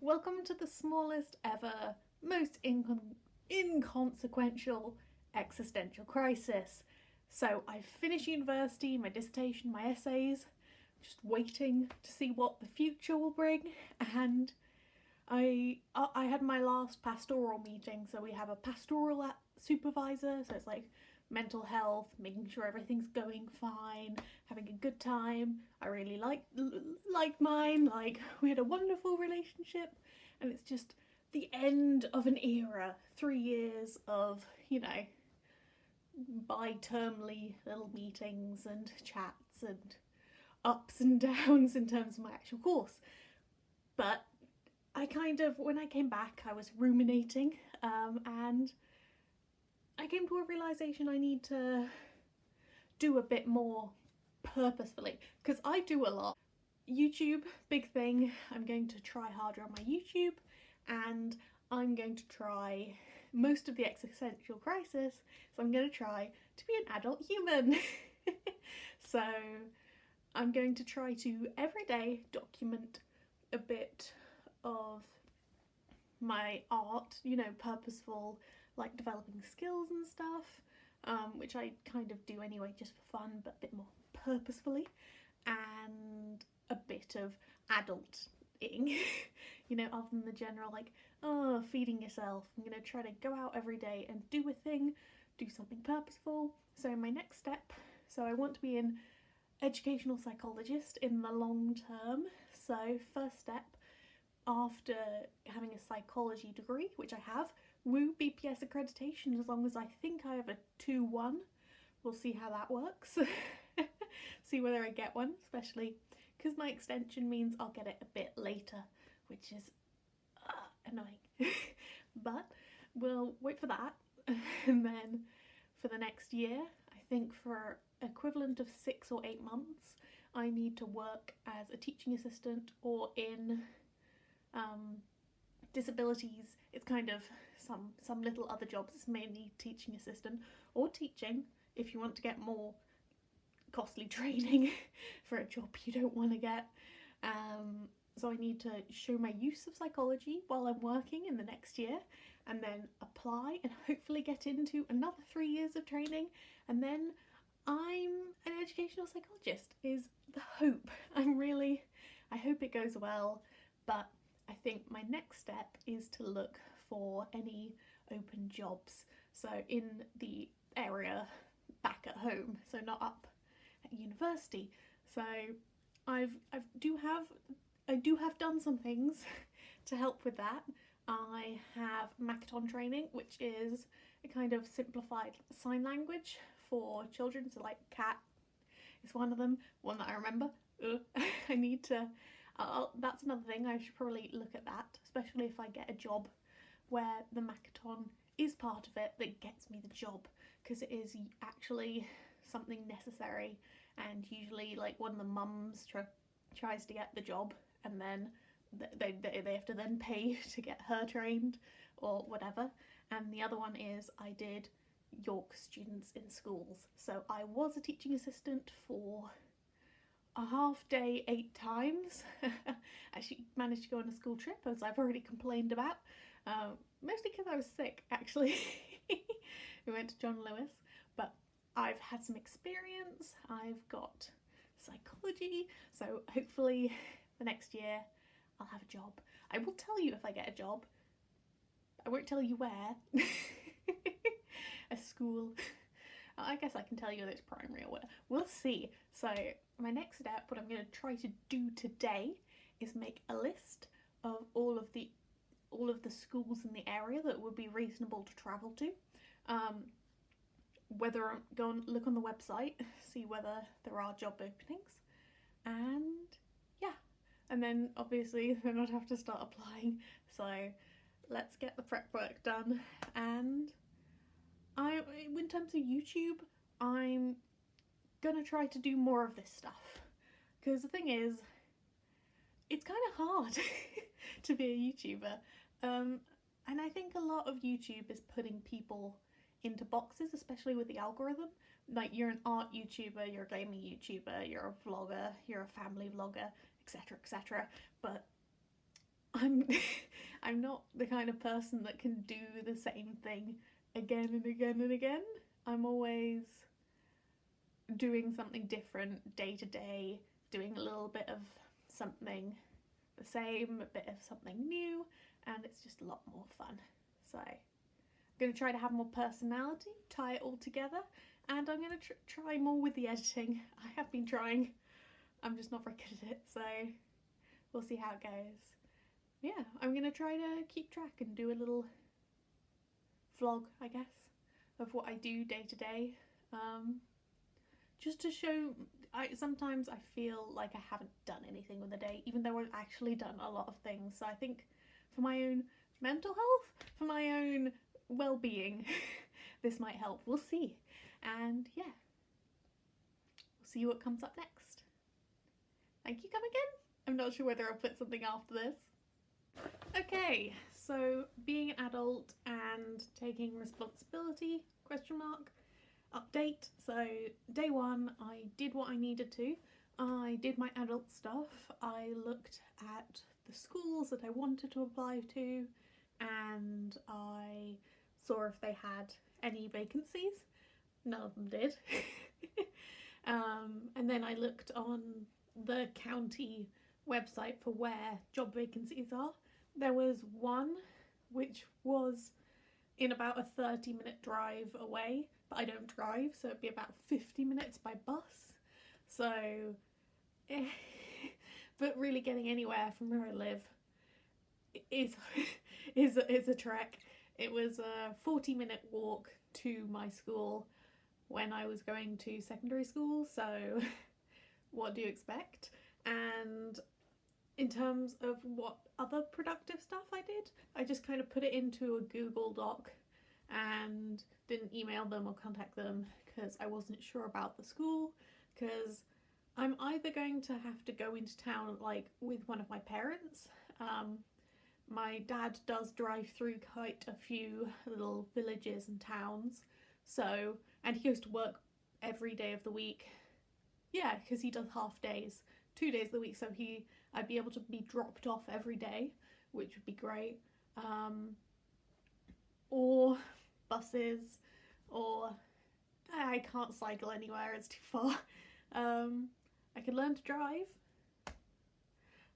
Welcome to the smallest ever, most inconsequential existential crisis. So I've finished university, my dissertation, my essays, just waiting to see what the future will bring. And I had my last pastoral meeting, so we have a pastoral supervisor, so it's like mental health, making sure everything's going fine, having a good time. I really liked mine. Like, we had a wonderful relationship, and it's just the end of an era. 3 years of bi-termly little meetings and chats and ups and downs in terms of my actual course. But when I came back, I was ruminating, and I came to a realization I need to do a bit more purposefully, because I do a lot. YouTube, big thing. I'm going to try harder on my YouTube, and I'm going to try most of the existential crisis, so I'm going to try to be an adult human. So I'm going to try to every day document a bit of my art, purposeful, like developing skills and stuff, which I kind of do anyway, just for fun, but a bit more purposefully, and a bit of adulting, other than the general, like, feeding yourself. I'm gonna try to go out every day and do a thing, do something purposeful. So my next step, so I want to be an educational psychologist in the long term. So first step, after having a psychology degree, which I have, woo, BPS accreditation, as long as I think I have a 2-1. We'll see how that works. See whether I get one, especially because my extension means I'll get it a bit later, which is annoying. But we'll wait for that. And then for the next year, I think for equivalent of 6 or 8 months, I need to work as a teaching assistant or in disabilities. It's kind of some little other jobs. It's mainly teaching assistant or teaching if you want to get more costly training for a job you don't want to get. So I need to show my use of psychology while I'm working in the next year, and then apply and hopefully get into another 3 years of training, and then I'm an educational psychologist is the hope. I hope it goes well, but I think my next step is to look for any open jobs, so in the area back at home, so not up at university. So I do have done some things to help with that. I have Makaton training, which is a kind of simplified sign language for children, so like cat is one of them, one that I remember. I need to that's another thing, I should probably look at that, especially if I get a job where the Makaton is part of it that gets me the job, because it is actually something necessary, and usually like one of the mums tries to get the job, and then they have to then pay to get her trained or whatever. And the other one is I did York students in schools, so I was a teaching assistant for a half day 8 times. Actually managed to go on a school trip, as I've already complained about, mostly because I was sick, actually. We went to John Lewis, but I've had some experience, I've got psychology, so hopefully the next year I'll have a job. I will tell you if I get a job. I won't tell you where. A school. I guess I can tell you that it's primary or whatever. We'll see. So my next step, what I'm going to try to do today, is make a list of all of the schools in the area that would be reasonable to travel to. Whether I'm going to look on the website, see whether there are job openings, and yeah, and then obviously then I'd have to start applying. So let's get the prep work done. And in terms of YouTube, I'm gonna try to do more of this stuff, because the thing is, it's kind of hard to be a YouTuber, and I think a lot of YouTube is putting people into boxes, especially with the algorithm. Like, you're an art YouTuber, you're a gaming YouTuber, you're a vlogger, you're a family vlogger, etc, etc. But I'm I'm not the kind of person that can do the same thing again and again and again. I'm always doing something different day to day, doing a little bit of something the same, a bit of something new, and it's just a lot more fun. So I'm going to try to have more personality, tie it all together, and I'm going to try more with the editing. I have been trying, I'm just not very good at it, so we'll see how it goes. Yeah, I'm going to try to keep track and do a little vlog, I guess, of what I do day to day. Just to show, sometimes I feel like I haven't done anything with the day, even though I've actually done a lot of things. So I think for my own mental health, for my own well-being, this might help. We'll see. And yeah, we'll see what comes up next. Thank you, come again? I'm not sure whether I'll put something after this. Okay, so being an adult and taking responsibility, question mark, update. So day one, I did what I needed to. I did my adult stuff. I looked at the schools that I wanted to apply to, and I saw if they had any vacancies. None of them did. And then I looked on the county website for where job vacancies are. There was one which was in about a 30-minute drive away, but I don't drive, so it'd be about 50 minutes by bus. So, but really getting anywhere from where I live is a trek. It was a 40-minute walk to my school when I was going to secondary school, so what do you expect? And in terms of what other productive stuff I did, I just kind of put it into a Google Doc and didn't email them or contact them because I wasn't sure about the school, because I'm either going to have to go into town like with one of my parents. My dad does drive through quite a few little villages and towns, so, and he goes to work every day of the week. Yeah, because he does half days, 2 days of the week, so I'd be able to be dropped off every day, which would be great. Or buses, or I can't cycle anywhere, it's too far. I could learn to drive.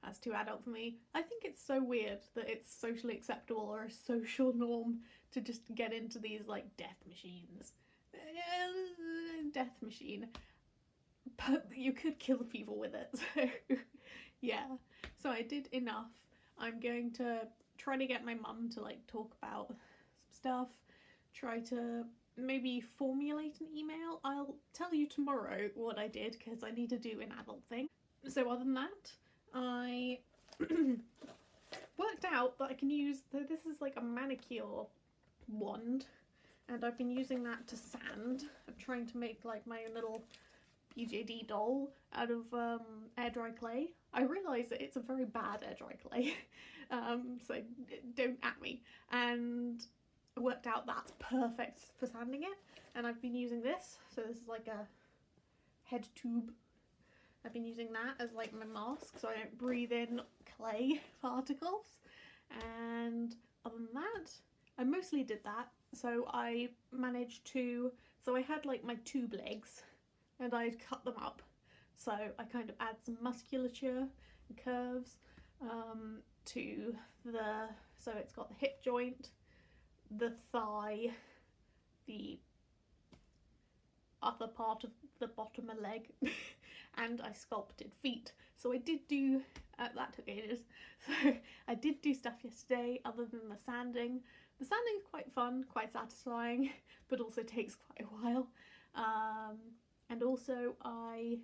That's too adult for me. I think it's so weird that it's socially acceptable or a social norm to just get into these like death machines. Death machine. But you could kill people with it, so yeah. So I did enough. I'm going to try to get my mum to like talk about some stuff, try to maybe formulate an email. I'll tell you tomorrow what I did because I need to do an adult thing. So other than that, I worked out that I can use, this is like a manicure wand, and I've been using that to sand. I'm trying to make like my own little BJD doll out of air dry clay. I realise that it's a very bad air dry clay, so don't at me. And I worked out that's perfect for sanding it, and I've been using this. So this is like a head tube. I've been using that as like my mask so I don't breathe in clay particles. And other than that, I mostly did that. So I managed to, so I had like my tube legs and I'd cut them up. So I kind of add some musculature and curves to the, so it's got the hip joint, the thigh, the upper part of the bottom of leg, and I sculpted feet. So I did do, that took ages, so I did do stuff yesterday other than the sanding. The sanding is quite fun, quite satisfying, but also takes quite a while. And also I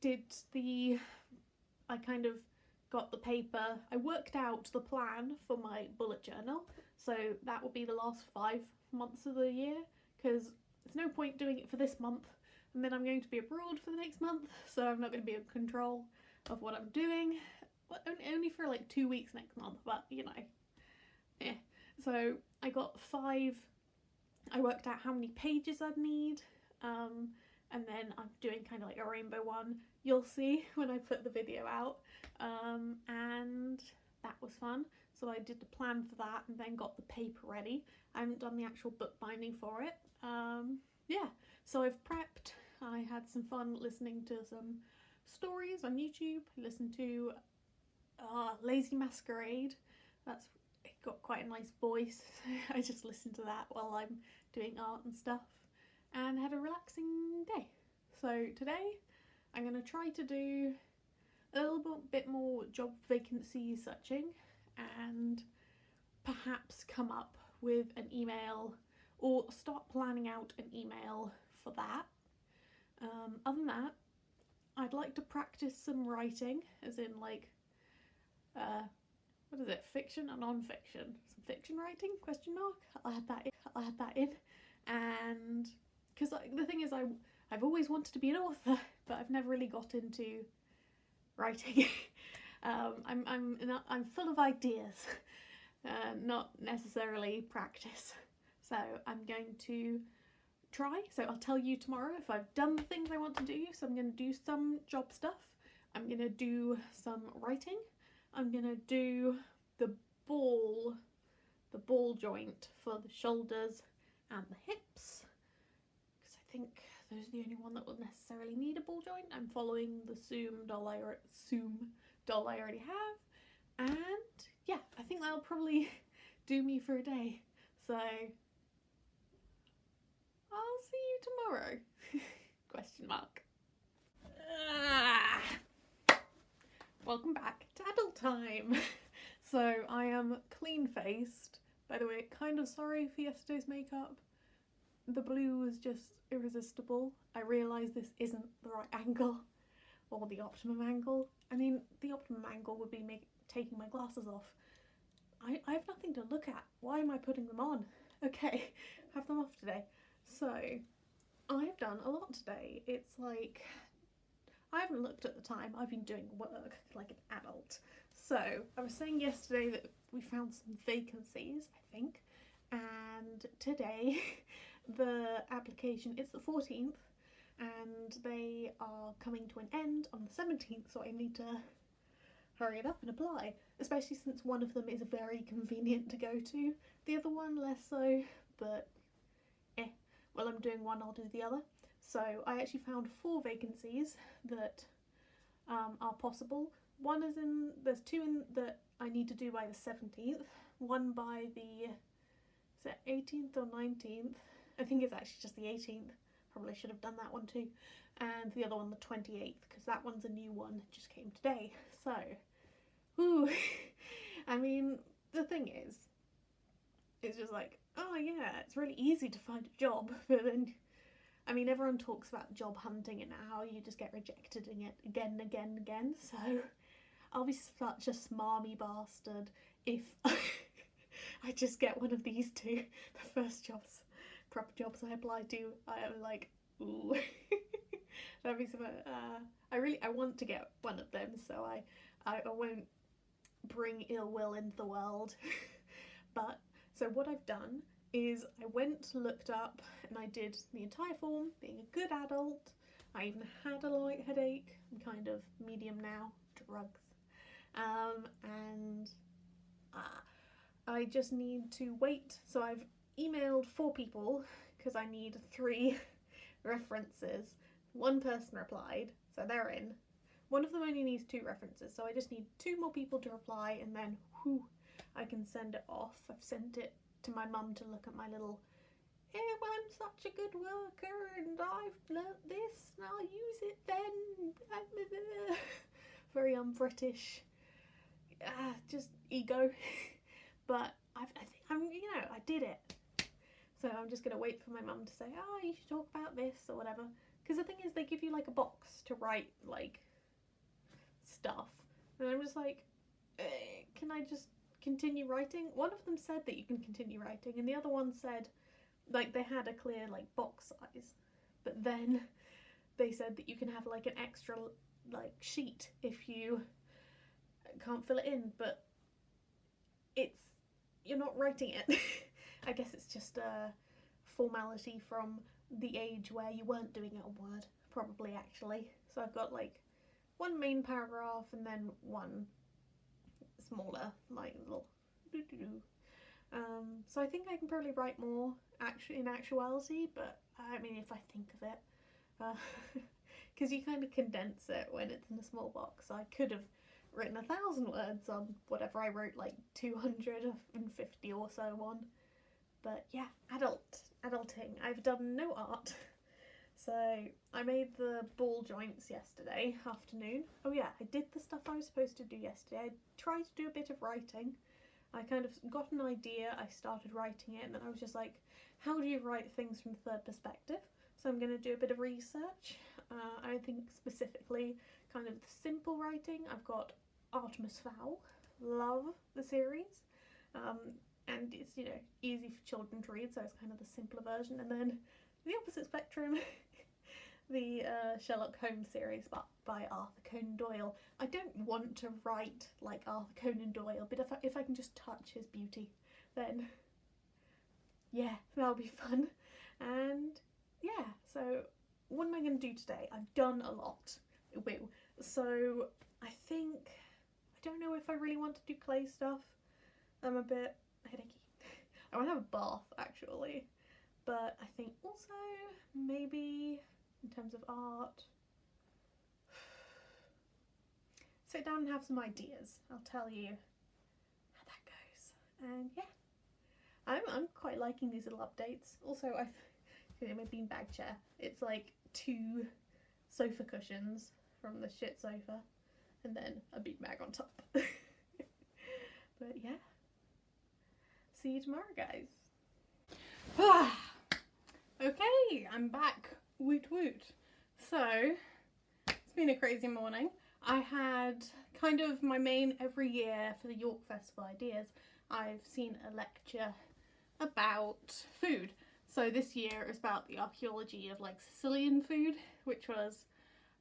did I kind of got the paper, I worked out the plan for my bullet journal, so that will be the last 5 months of the year, because there's no point doing it for this month and then I'm going to be abroad for the next month, so I'm not going to be in control of what I'm doing. Well, only for like 2 weeks next month, but you know, yeah. So I got 5, I worked out how many pages I'd need, and then I'm doing kind of like a rainbow one. You'll see when I put the video out, and that fun. So I did the plan for that and then got the paper ready. I haven't done the actual bookbinding for it. Yeah, so I've prepped. I had some fun listening to some stories on YouTube. Listened to Lazy Masquerade. It got quite a nice voice. I just listened to that while I'm doing art and stuff, and had a relaxing day. So today I'm going to try to do a little bit more job vacancy searching and perhaps come up with an email or start planning out an email for that. Other than that, I'd like to practice some writing, as in like, what is it, fiction or non-fiction? Some fiction writing, question mark? I'll add that in. And because the thing is, I've always wanted to be an author, but I've never really got into writing. I'm full of ideas, not necessarily practice. So I'm going to try. So I'll tell you tomorrow if I've done the things I want to do. So I'm going to do some job stuff. I'm going to do some writing. I'm going to do the ball joint for the shoulders and the hips, because I think those are the only one that will necessarily need a ball joint. I'm following the Zoom doll I already have, and yeah, I think that'll probably do me for a day. So I'll see you tomorrow. Question mark. Welcome back to adult time. So I am clean faced. By the way, kind of sorry for yesterday's makeup. The blue was just irresistible. I realise this isn't the right angle or the optimum angle. I mean, the optimum angle would be taking my glasses off. I have nothing to look at. Why am I putting them on? Okay, have them off today. So I've done a lot today. It's like, I haven't looked at the time. I've been doing work like an adult. So I was saying yesterday that we found some vacancies, I think, and today the application, it's the 14th, and they are coming to an end on the 17th, so I need to hurry it up and apply, especially since one of them is very convenient to go to, the other one less so, but while I'm doing one I'll do the other. So I actually found 4 vacancies that are possible. One is there's 2 in that I need to do by the 17th, one by the, is it 18th or 19th? I think it's actually just the 18th, probably should have done that one too, and the other one the 28th, because that one's a new one, it just came today. So, ooh, I mean, the thing is, it's just like, oh yeah, it's really easy to find a job, but then, I mean, everyone talks about job hunting and how you just get rejected in it again and again and again, so I'll be such a smarmy bastard if I just get one of these 2, the first proper jobs I apply to. I am like, ooh. That'd be some, I want to get one of them, so I won't bring ill will into the world. But, so what I've done is I looked up, and I did the entire form, being a good adult. I even had a light headache. I'm kind of medium now, drugs. And I just need to wait. So I've emailed 4 people because I need 3 references. 1 person replied, so they're in. One of them only needs 2 references, so I just need 2 more people to reply, and then whew, I can send it off. I've sent it to my mum to look at my little, I'm such a good worker and I've learnt this and I'll use it then. Very British, just ego. But I think I did it. So I'm just going to wait for my mum to say, you should talk about this or whatever. Because the thing is, they give you like a box to write like stuff. And I'm just like, can I just continue writing? One of them said that you can continue writing, and the other one said, like, they had a clear like box size, but then they said that you can have like an extra like sheet if you can't fill it in, but you're not writing it. I guess it's just a formality from the age where you weren't doing it on Word, probably, actually. So I've got like 1 main paragraph and then 1 smaller, like little doo-doo-doo. So I think I can probably write more in actuality, but I mean, if I think of it, because you kind of condense it when it's in a small box. I could have written 1,000 words on whatever I wrote, like 250 or so on. But yeah, adulting. I've done no art. So I made the ball joints yesterday afternoon. Oh yeah, I did the stuff I was supposed to do yesterday. I tried to do a bit of writing. I kind of got an idea, I started writing it, and then I was just like, how do you write things from third perspective? So I'm going to do a bit of research. I think specifically kind of the simple writing. I've got Artemis Fowl, love the series, and it's, you know, easy for children to read, so it's kind of the simpler version. And then the opposite spectrum, the Sherlock Holmes series by Arthur Conan Doyle. I don't want to write like Arthur Conan Doyle, but if I can just touch his beauty, then yeah, that'll be fun. And yeah, so what am I going to do today? I've done a lot. Woo. So I think, I don't know if I really want to do clay stuff. I'm a bit headachy. I want to have a bath actually, but I think also maybe in terms of art, sit down and have some ideas. I'll tell you how that goes. And yeah, I'm quite liking these little updates. Also, I've my beanbag chair. It's like 2 sofa cushions from the shit sofa, and then a beanbag on top. But yeah, see you tomorrow, guys. Okay, I'm back. Woot woot. So, it's been a crazy morning. I had kind of my main every year for the York Festival Ideas, I've seen a lecture about food. So this year it was about the archaeology of like Sicilian food, which was,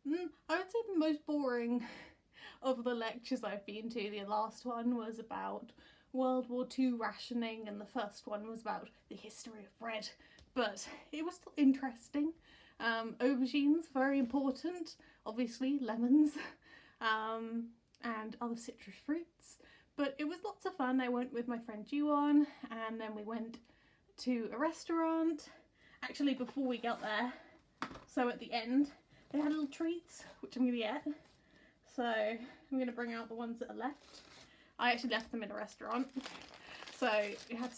I would say, the most boring of the lectures I've been to. The last one was about World War II rationing, and the first one was about the history of bread, but it was still interesting. Aubergines, very important, obviously, lemons, and other citrus fruits, but it was lots of fun. I went with my friend Juwon, and then we went to a restaurant. Actually, before we got there, so at the end, they had little treats, which I'm gonna get. So I'm gonna bring out the ones that are left. I actually left them in a restaurant. So we had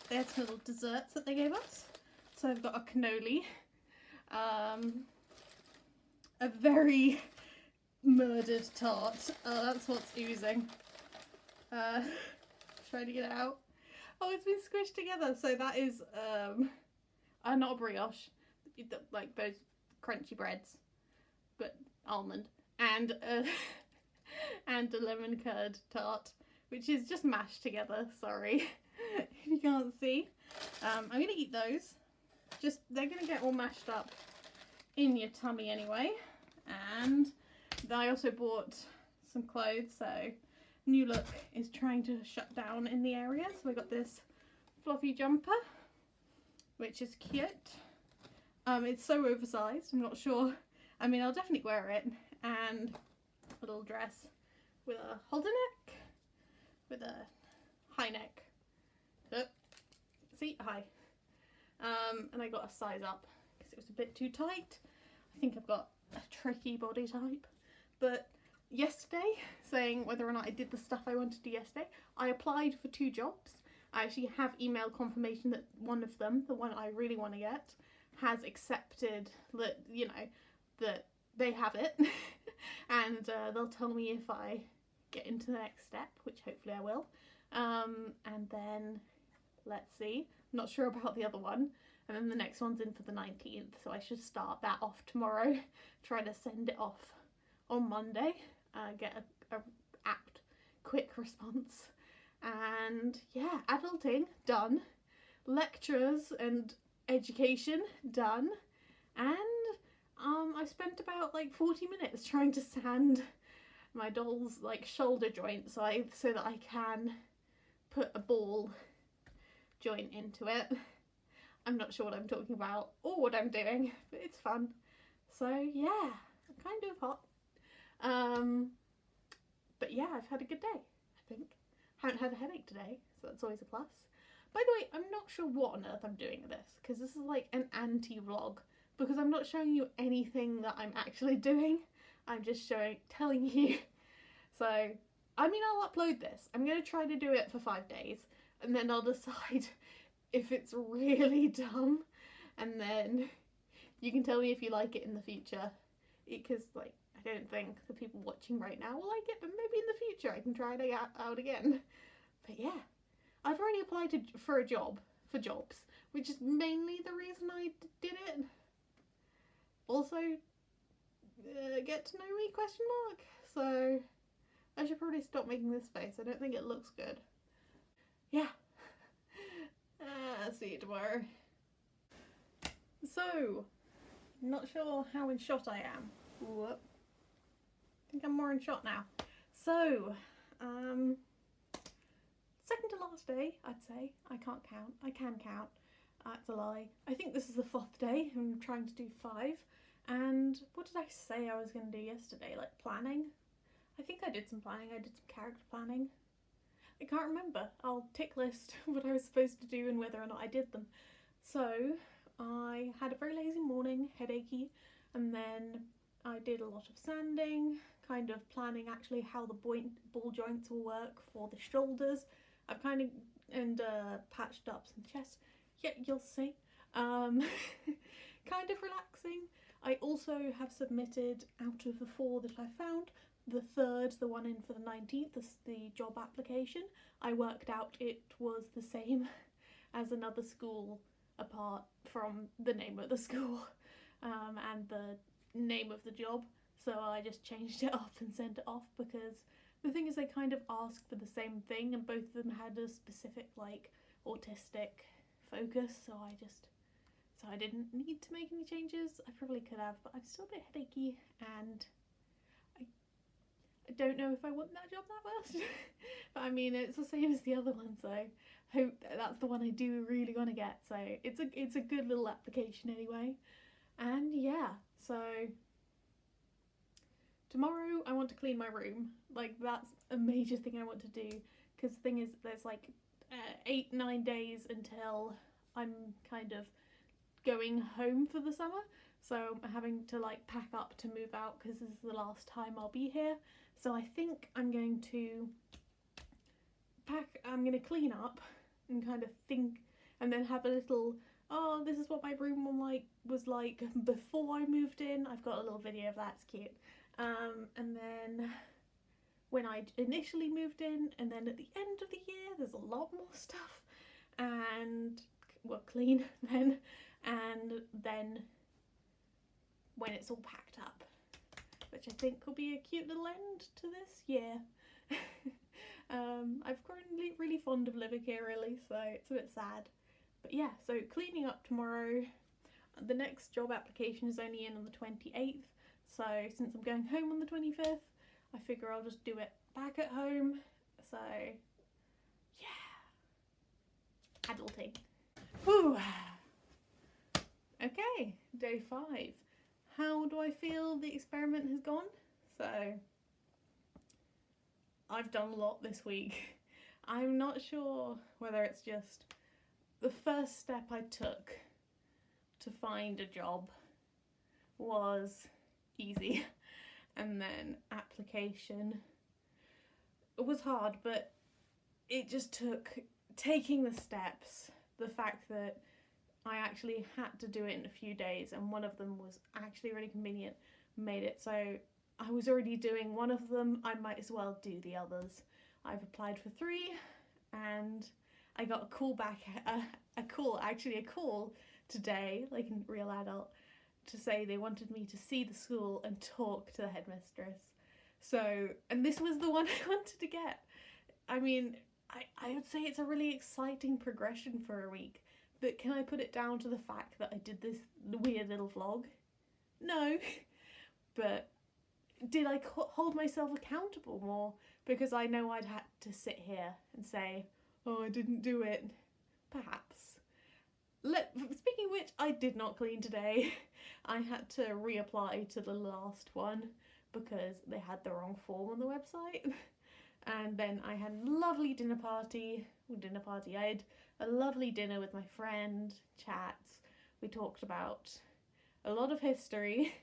they had some little desserts that they gave us. So I've got a cannoli, a very murdered tart. Oh, that's what's oozing. Trying to get it out. Oh, it's been squished together. So that is not a brioche, like those crunchy breads, but almond, and and a lemon curd tart, which is just mashed together. Sorry if you can't see. I'm gonna eat those. Just, they're gonna get all mashed up in your tummy anyway. And I also bought some clothes, so New Look is trying to shut down in the area, so I got this fluffy jumper, which is cute. It's so oversized, I'm not sure. I mean, I'll definitely wear it. And a little dress with a halter neck, with a high neck. See, high. And I got a size up because it was a bit too tight. I think I've got a tricky body type. But yesterday, saying whether or not I did the stuff I wanted to do yesterday, I applied for 2 jobs. I actually have email confirmation that one of them, the one I really want to get, has accepted that, you know, that they have it. And they'll tell me if I get into the next step, which hopefully I will. And then, let's see. I'm not sure about the other one. And then the next one's in for the 19th, so I should start that off tomorrow. Try to send it off on Monday. Get a apt, quick response. And yeah, adulting, done. Lectures and education, done. And I spent about like 40 minutes trying to sand my doll's like shoulder joint so that I can put a ball joint into it. I'm not sure what I'm talking about or what I'm doing, but it's fun. So yeah, kind of hot. But yeah, I've had a good day, I think. Haven't had a headache today, so that's always a plus. By the way, I'm not sure what on earth I'm doing with this, because this is like an anti-vlog, because I'm not showing you anything that I'm actually doing. I'm just telling you. So, I mean, I'll upload this. I'm going to try to do it for 5 days, and then I'll decide if it's really dumb, and then you can tell me if you like it in the future. Because, like, I don't think the people watching right now will like it, but maybe in the future I can try it out again. But yeah, I've already applied for jobs, which is mainly the reason I did it. Also, get to know me, question mark. So, I should probably stop making this face. I don't think it looks good. Yeah. See you tomorrow. So, not sure how in shot I am. Whoop. I think I'm more in shot now. So, second to last day, I'd say. I can't count. I can count. That's a lie. I think this is the 4th day. I'm trying to do 5. And what did I say I was going to do yesterday? Like planning? I think I did some planning. I did some character planning. I can't remember. I'll tick list what I was supposed to do and whether or not I did them. So I had a very lazy morning, headachy, and then I did a lot of sanding, kind of planning actually how the ball joints will work for the shoulders. I've kind of patched up some chest. Yeah, you'll see. Kind of relaxing. I also have submitted, out of the 4 that I found, the 3rd, the one in for the 19th, the job application. I worked out it was the same as another school apart from the name of the school and the name of the job. So I just changed it up and sent it off, because the thing is they kind of asked for the same thing and both of them had a specific like autistic focus, so I didn't need to make any changes. I probably could have, but I'm still a bit headachy and I don't know if I want that job that much. But I mean, it's the same as the other one, so I hope that's the one I do really want to get. So it's a good little application anyway. And yeah, so tomorrow I want to clean my room. Like, that's a major thing I want to do, because the thing is there's like 8-9 days until I'm kind of going home for the summer, so I'm having to like pack up to move out because this is the last time I'll be here. So I think I'm going to clean up and kind of think, and then have a little, oh, this is what my room was like before I moved in. I've got a little video of that, it's cute. And then when I initially moved in, and then at the end of the year there's a lot more stuff, and well, clean then, and then when it's all packed up, which I think will be a cute little end to this year. I've grown really fond of living here, really, so it's a bit sad. But yeah, so cleaning up tomorrow. The next job application is only in on the 28th, so since I'm going home on the 25th, I figure I'll just do it back at home. So yeah, adulting. Whew. Okay, day 5. How do I feel the experiment has gone? So, I've done a lot this week. I'm not sure whether it's just the first step I took to find a job was easy, and then application, it was hard, but it just took taking the steps, the fact that I actually had to do it in a few days, and one of them was actually really convenient, made it so I was already doing one of them, I might as well do the others. I've applied for 3 and I got a call back, a call today, like a real adult, to say they wanted me to see the school and talk to the headmistress. So, and this was the one I wanted to get. I mean, I would say it's a really exciting progression for a week, but can I put it down to the fact that I did this weird little vlog? No. But did I hold myself accountable more? Because I know I'd had to sit here and say, oh, I didn't do it. Perhaps. Speaking of which, I did not clean today. I had to reapply to the last one because they had the wrong form on the website. And then I had a lovely dinner party. I had a lovely dinner with my friend, chats. We talked about a lot of history,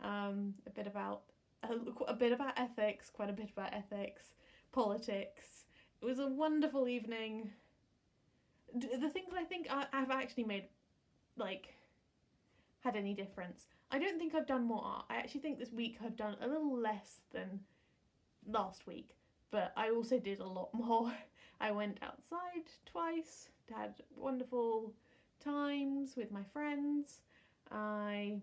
a bit about ethics, quite a bit about ethics, politics. It was a wonderful evening. The things I think I've actually made, like, had any difference. I don't think I've done more art. I actually think this week I've done a little less than last week, but I also did a lot more. I went outside twice, had wonderful times with my friends. I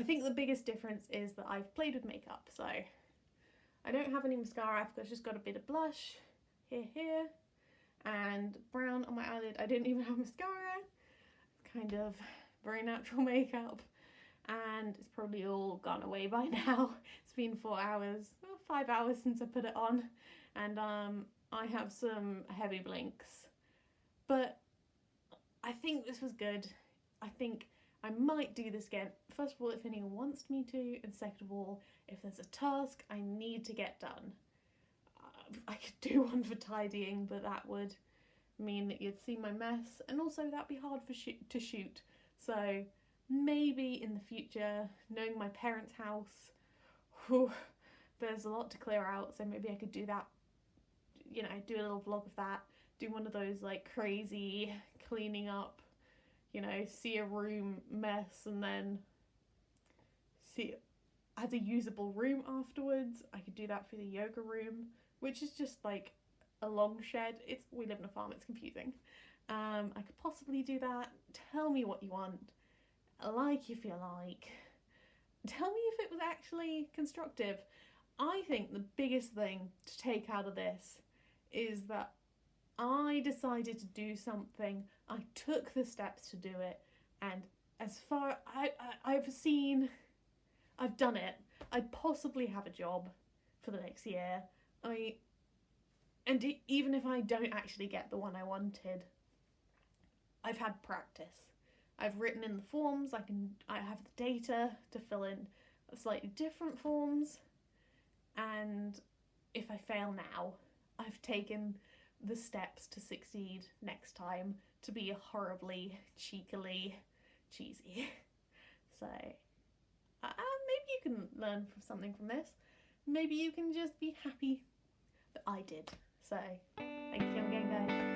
think the biggest difference is that I've played with makeup, so I don't have any mascara. I've just got a bit of blush here, and brown on my eyelid. I didn't even have mascara. Kind of very natural makeup, and it's probably all gone away by now. It's been 4 hours, 5 hours since I put it on, and I have some heavy blinks, but I think this was good. I think I might do this again. First of all, if anyone wants me to, and second of all, if there's a task I need to get done. I could do one for tidying, but that would mean that you'd see my mess, and also that'd be hard to shoot. So maybe in the future, knowing my parents' house, there's a lot to clear out, so maybe I could do that, you know, do a little vlog of that, do one of those like crazy cleaning up, you know, see a room mess and then see it as a usable room afterwards. I could do that for the yoga room, which is just like a long shed. We live in a farm, it's confusing. I could possibly do that. Tell me what you want. Like if you like. Tell me if it was actually constructive. I think the biggest thing to take out of this is that I decided to do something. I took the steps to do it, and as far I've done it. I possibly have a job for the next year. Even if I don't actually get the one I wanted, I've had practice. I've written in the forms. I have the data to fill in slightly different forms, and if I fail now, I've taken the steps to succeed next time, to be horribly cheekily cheesy. So maybe you can learn from something from this. Maybe you can just be happy that I did. So thank you again, guys.